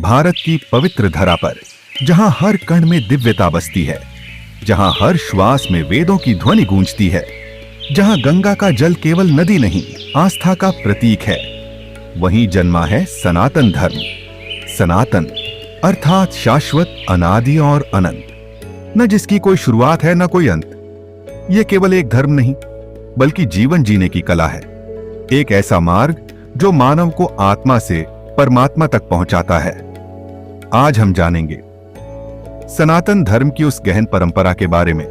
भारत की पवित्र धरा पर, जहां हर कण में दिव्यता बसती है, जहां हर श्वास में वेदों की ध्वनि गूंजती है, जहां गंगा का जल केवल नदी नहीं, आस्था का प्रतीक है, वहीं जन्मा है सनातन धर्म। सनातन अर्थात शाश्वत, अनादि और अनंत, न जिसकी कोई शुरुआत है न कोई अंत। यह केवल एक धर्म नहीं, बल्कि जीवन जीने की कला है। एक ऐसा मार्ग जो मानव को आत्मा से परमात्मा तक पहुंचाता है। आज हम जानेंगे सनातन धर्म की उस गहन परंपरा के बारे में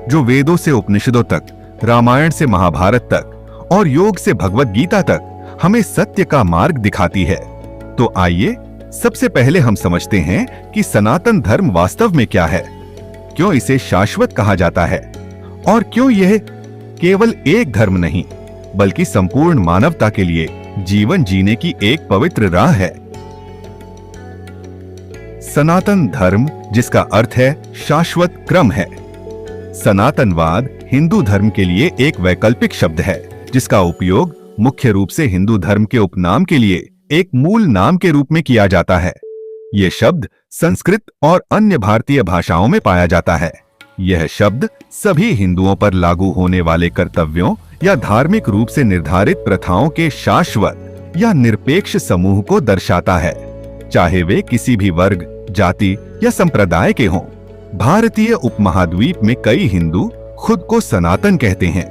जो वेदों से उपनिषदों तक, रामायण से महाभारत तक और योग से भगवत गीता तक हमें सत्य का मार्ग दिखाती है। तो आइए सबसे पहले हम समझते हैं कि सनातन धर्म वास्तव में क्या है, क्यों इसे शाश्वत कहा जाता है और क्यों यह केवल एक धर्म नहीं बल्कि संपूर्ण मानवता के लिए जीवन जीने की एक पवित्र राह है। सनातन धर्म, जिसका अर्थ है शाश्वत क्रम, है। सनातनवाद हिंदू धर्म के लिए एक वैकल्पिक शब्द है जिसका उपयोग मुख्य रूप से हिंदू धर्म के उपनाम के लिए एक मूल नाम के रूप में किया जाता है। यह शब्द संस्कृत और अन्य भारतीय भाषाओं में पाया जाता है। यह शब्द सभी हिंदुओं पर लागू होने वाले कर्तव्यों या धार्मिक रूप से निर्धारित प्रथाओं के शाश्वत या निरपेक्ष समूह को दर्शाता है, चाहे वे किसी भी वर्ग, जाति या संप्रदाय के हों। भारतीय उपमहाद्वीप में कई हिंदू खुद को सनातन कहते हैं,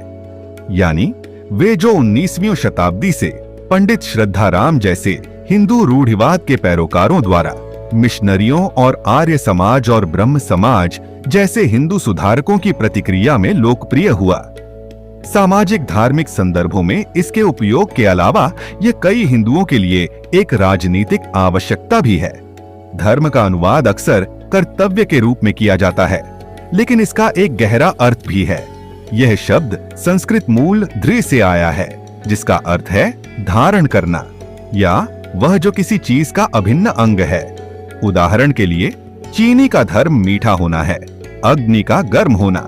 यानी वे जो 19वीं शताब्दी से पंडित श्रद्धाराम जैसे हिंदू रूढ़िवाद के पैरोकारों द्वारा मिशनरियों और आर्य समाज और ब्रह्म समाज जैसे हिंदू सुधारकों की प्रतिक्रिया में लोकप्रिय हुआ। सामाजिक धार्मिक संदर्भों में इसके उपयोग के अलावा यह कई हिंदुओं के लिए एक राजनीतिक आवश्यकता भी है। धर्म का अनुवाद अक्सर कर्तव्य के रूप में किया जाता है, लेकिन इसका एक गहरा अर्थ भी है। यह शब्द संस्कृत मूल धृ से आया है, जिसका अर्थ है धारण करना या वह जो किसी चीज का अभिन्न अंग है। उदाहरण के लिए, चीनी का धर्म मीठा होना है, अग्नि का गर्म होना।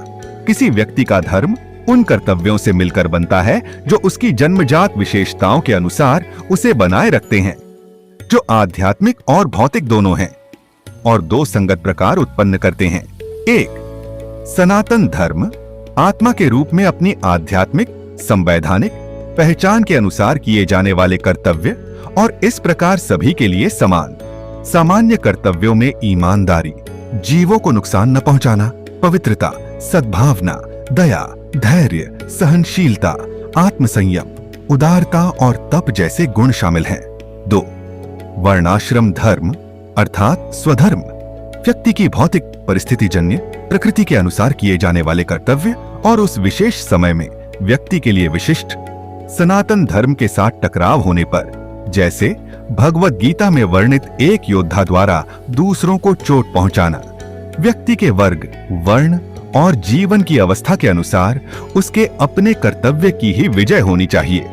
किसी व्यक्ति का धर्म उन कर्तव्यों से मिलकर बनता है जो उसकी जन्मजात विशेषताओं के अनुसार उसे बनाए रखते हैं, जो आध्यात्मिक और भौतिक दोनों हैं और दो संगत प्रकार उत्पन्न करते हैं। एक, सनातन धर्म आत्मा के रूप में अपनी आध्यात्मिक, संवैधानिक पहचान के अनुसार किए जाने वाले कर्तव्य और इस प्रकार सभी के लिए समान। सामान्य कर्तव्यों में ईमानदारी, जीवों को नुकसान न पहुंचाना, पवित्रता, सद्भावना, दया, धैर्य, सहनशीलता, आत्मसंयम, उदारता और तप जैसे गुण शामिल हैं। 2, वर्णाश्रम धर्म अर्थात स्वधर्म, व्यक्ति की भौतिक परिस्थिति जन्य प्रकृति के अनुसार किए जाने वाले कर्तव्य और उस विशेष समय में व्यक्ति के लिए विशिष्ट। सनातन धर्म के साथ टकराव होने पर, जैसे भगवत गीता में वर्णित एक योद्धा द्वारा दूसरों को चोट पहुंचाना, व्यक्ति के वर्ग, वर्ण और जीवन की अवस्था के अनुसार उसके अपने कर्तव्य की ही विजय होनी चाहिए।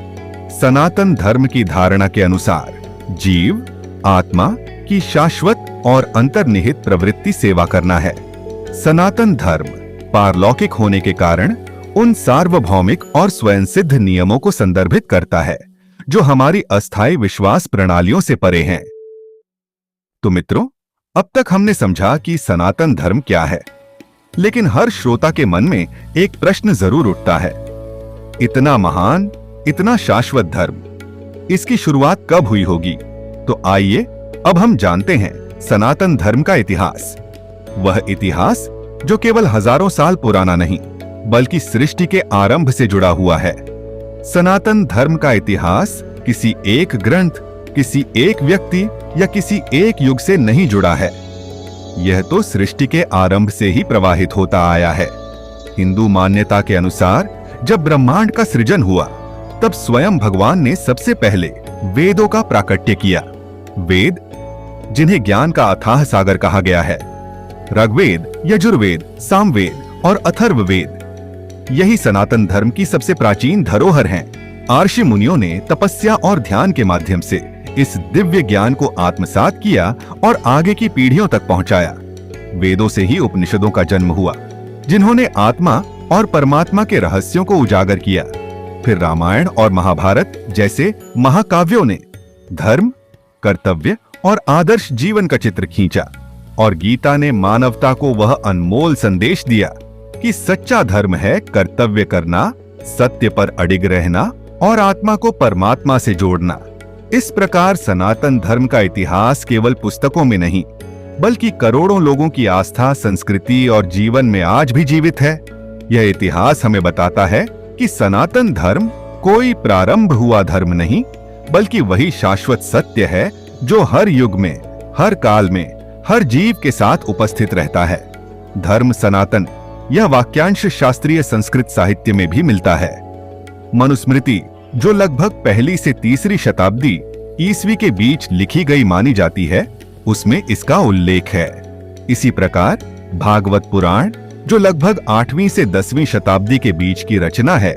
सनातन धर्म की धारणा के अनुसार जीव, आत्मा की शाश्वत और अंतर्निहित प्रवृत्ति सेवा करना है। सनातन धर्म पारलौकिक होने के कारण उन सार्वभौमिक और स्वयं सिद्ध नियमों को संदर्भित करता है जो हमारी अस्थायी विश्वास प्रणालियों से परे हैं। तो मित्रों, अब तक हमने समझा कि सनातन धर्म क्या है, लेकिन हर श्रोता के मन में एक प्रश्न जरूर उठता है। इतना महान, इतना शाश्वत धर्म, इसकी शुरुआत कब हुई होगी? तो आइए अब हम जानते हैं सनातन धर्म का इतिहास। वह इतिहास जो केवल हजारों साल पुराना नहीं, बल्कि सृष्टि के आरंभ से जुड़ा हुआ है। सनातन धर्म का इतिहास किसी एक ग्रंथ, किसी एक व्यक्ति या किसी एक युग से नहीं जुड़ा है। यह तो सृष्टि के आरंभ से ही प्रवाहित होता आया है। हिंदू मान्यता के अनुसार जब ब्रह्मांड का सृजन हुआ, तब स्वयं भगवान ने सबसे पहले वेदों का प्राकट्य किया। वेद, जिन्हें ज्ञान का अथाह सागर कहा गया है, ऋग्वेद, यजुर्वेद, सामवेद और अथर्ववेद, यही सनातन धर्म की सबसे प्राचीन धरोहर हैं। आर्षि मुनियों ने तपस्या और ध्यान के माध्यम से इस दिव्य ज्ञान को आत्मसात किया और आगे की पीढ़ियों तक पहुंचाया। वेदों से ही उपनिषदों का जन्म हुआ, जिन्होंने आत्मा और परमात्मा के रहस्यों को उजागर किया। फिर रामायण और महाभारत जैसे महाकाव्यों ने धर्म, कर्तव्य और आदर्श जीवन का चित्र खींचा और गीता ने मानवता को वह अनमोल संदेश दिया कि सच्चा धर्म है कर्तव्य करना, सत्य पर अडिग रहना और आत्मा को परमात्मा से जोड़ना। इस प्रकार सनातन धर्म का इतिहास केवल पुस्तकों में नहीं बल्कि करोड़ों लोगों की आस्था, संस्कृति और जीवन में आज भी जीवित है। यह इतिहास हमें बताता है कि सनातन धर्म कोई प्रारंभ हुआ धर्म नहीं बल्कि वही शाश्वत सत्य है जो हर युग में, हर काल में, हर जीव के साथ उपस्थित रहता है। धर्म सनातन यह वाक्यांश शास्त्रीय संस्कृत साहित्य में भी मिलता है। मनुस्मृति, जो लगभग पहली से तीसरी शताब्दी ईस्वी के बीच लिखी गई मानी जाती है, उसमें इसका उल्लेख है। इसी प्रकार भागवत पुराण, जो लगभग 8वीं से 10वीं शताब्दी के बीच की रचना है,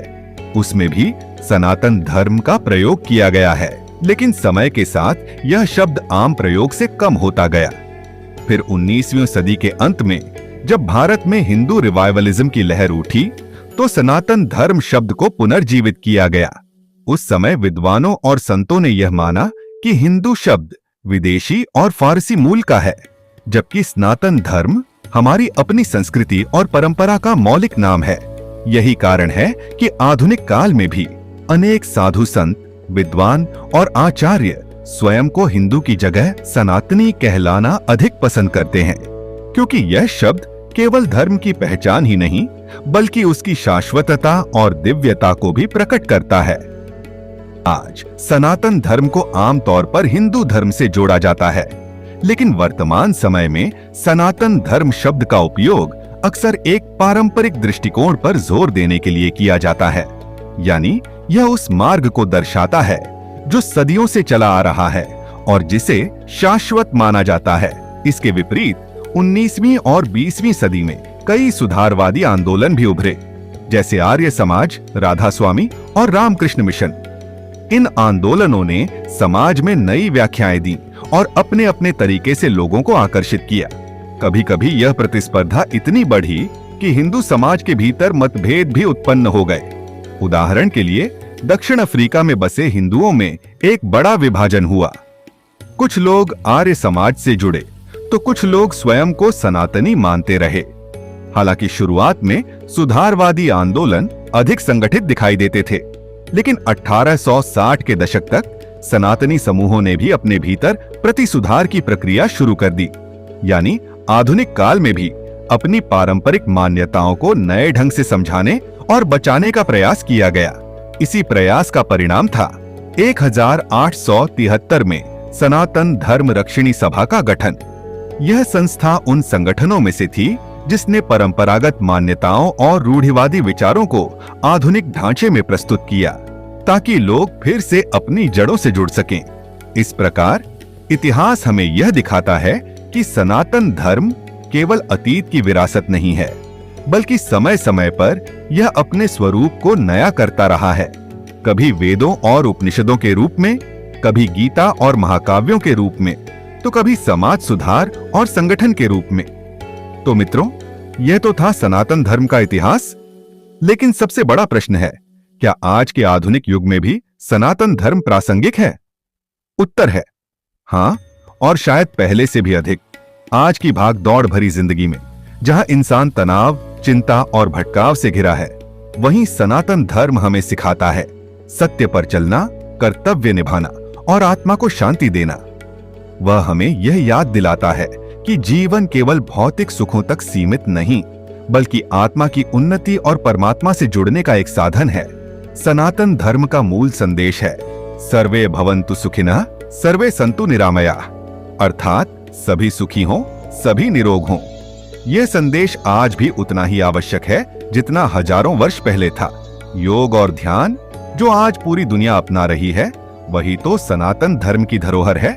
उसमें भी सनातन धर्म का प्रयोग किया गया है। लेकिन समय के साथ यह शब्द आम प्रयोग से कम होता गया। फिर 19वीं सदी के अंत में जब भारत में हिंदू रिवाइवलिज्म की लहर उठी तो सनातन धर्म शब्द को पुनर्जीवित किया गया। उस समय विद्वानों और संतों ने यह माना कि हिंदू शब्द विदेशी और फारसी मूल का है, जबकि सनातन धर्म हमारी अपनी संस्कृति और परंपरा का मौलिक नाम है। यही कारण है कि आधुनिक काल में भी अनेक साधु संत, विद्वान और आचार्य स्वयं को हिंदू की जगह सनातनी कहलाना अधिक पसंद करते हैं, क्योंकि यह शब्द केवल धर्म की पहचान ही नहीं बल्कि उसकी शाश्वतता और दिव्यता को भी प्रकट करता है। आज सनातन धर्म को आमतौर पर हिंदू धर्म से जोड़ा जाता है, लेकिन वर्तमान समय में सनातन धर्म शब्द का उपयोग अक्सर एक पारंपरिक दृष्टिकोण पर जोर देने के लिए किया जाता है। यानी यह उस मार्ग को दर्शाता है जो सदियों से चला आ रहा है और जिसे शाश्वत माना जाता है। इसके विपरीत 19वीं और 20वीं सदी में कई सुधारवादी आंदोलन भी उभरे, जैसे आर्य समाज, राधा स्वामी और रामकृष्ण मिशन। इन आंदोलनों ने समाज में नई व्याख्याएं दी और अपने अपने तरीके से लोगों को आकर्षित किया। कभी कभी यह प्रतिस्पर्धा इतनी बढ़ी कि हिंदू समाज के भीतर मतभेद भी उत्पन्न हो गए। उदाहरण के लिए दक्षिण अफ्रीका में बसे हिंदुओं में एक बड़ा विभाजन हुआ। कुछ लोग आर्य समाज से जुड़े तो कुछ लोग स्वयं को सनातनी मानते रहे। हालांकि शुरुआत में सुधारवादी आंदोलन अधिक संगठित दिखाई देते थे, लेकिन 1860 के दशक तक सनातनी समूहों ने भी अपने भीतर प्रति सुधार की प्रक्रिया शुरू कर दी। यानी आधुनिक काल में भी अपनी पारंपरिक मान्यताओं को नए ढंग से समझाने और बचाने का प्रयास किया गया। इसी प्रयास का परिणाम था 1873 में सनातन धर्म रक्षिणी सभा का गठन। यह संस्था उन संगठनों में से थी जिसने परंपरागत मान्यताओं और रूढ़िवादी विचारों को आधुनिक ढांचे में प्रस्तुत किया ताकि लोग फिर से अपनी जड़ों से जुड़ सकें। इस प्रकार इतिहास हमें यह दिखाता है कि सनातन धर्म केवल अतीत की विरासत नहीं है, बल्कि समय समय पर यह अपने स्वरूप को नया करता रहा है। कभी वेदों और उपनिषदों के रूप में, कभी गीता और महाकाव्यों के रूप में, तो कभी समाज सुधार और संगठन के रूप में। तो मित्रों, यह तो था सनातन धर्म का इतिहास। लेकिन सबसे बड़ा प्रश्न है, क्या आज के आधुनिक युग में भी सनातन धर्म प्रासंगिक है? उत्तर है हाँ, और शायद पहले से भी अधिक। आज की भाग दौड़ भरी जिंदगी में जहां इंसान तनाव, चिंता और भटकाव से घिरा है, वहीं सनातन धर्म हमें सिखाता है सत्य पर चलना, कर्तव्य निभाना और आत्मा को शांति देना। वह हमें यह याद दिलाता है कि जीवन केवल भौतिक सुखों तक सीमित नहीं, बल्कि आत्मा की उन्नति और परमात्मा से जुड़ने का एक साधन है। सनातन धर्म का मूल संदेश है सर्वे भवन्तु सुखिनः, सर्वे सन्तु निरामयाः, अर्थात सभी सुखी हों, सभी निरोग हों। यह संदेश आज भी उतना ही आवश्यक है जितना हजारों वर्ष पहले था। योग और ध्यान जो आज पूरी दुनिया अपना रही है, वही तो सनातन धर्म की धरोहर है।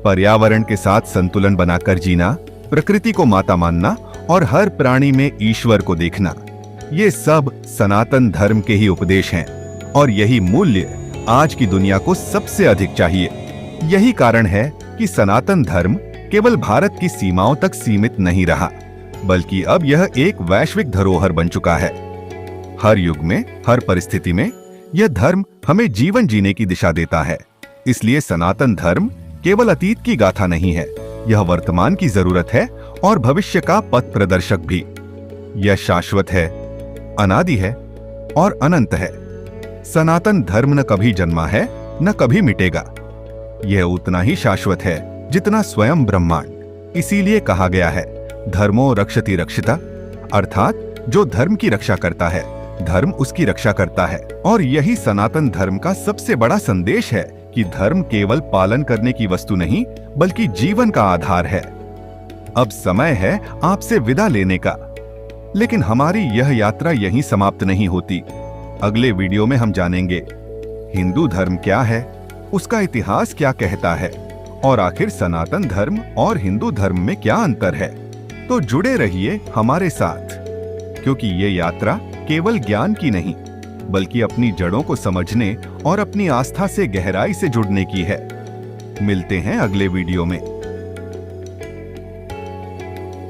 पर्यावरण के साथ संतुलन बनाकर जीना, प्रकृति को माता मानना और हर प्राणी में ईश्वर को देखना, ये सब सनातन धर्म के ही उपदेश हैं और यही मूल्य आज की दुनिया को सबसे अधिक चाहिए। यही कारण है कि सनातन धर्म केवल भारत की सीमाओं तक सीमित नहीं रहा, बल्कि अब यह एक वैश्विक धरोहर बन चुका है। हर युग में, हर परिस्थिति में यह धर्म हमें जीवन जीने की दिशा देता है। इसलिए सनातन धर्म केवल अतीत की गाथा नहीं है, यह वर्तमान की जरूरत है और भविष्य का पथ प्रदर्शक भी। यह शाश्वत है, अनादि है और अनंत है। सनातन धर्म न कभी जन्मा है, न कभी मिटेगा। यह उतना ही शाश्वत है जितना स्वयं ब्रह्मांड। इसीलिए कहा गया है, धर्मो रक्षति रक्षिता, अर्थात जो धर्म की रक्षा करता है, धर्म उसकी रक्षा करता है। और यही सनातन धर्म का सबसे बड़ा संदेश है कि धर्म केवल पालन करने की वस्तु नहीं, बल्कि जीवन का आधार है। अब समय है आपसे विदा लेने का, लेकिन हमारी यह यात्रा यहीं समाप्त नहीं होती। अगले वीडियो में हम जानेंगे हिंदू धर्म क्या है, उसका इतिहास क्या कहता है और आखिर सनातन धर्म और हिंदू धर्म में क्या अंतर है। तो जुड़े रहिए हमारे साथ, क्योंकि ये यात्रा केवल ज्ञान की नहीं, बल्कि अपनी जड़ों को समझने और अपनी आस्था से गहराई से जुड़ने की है। मिलते हैं अगले वीडियो में।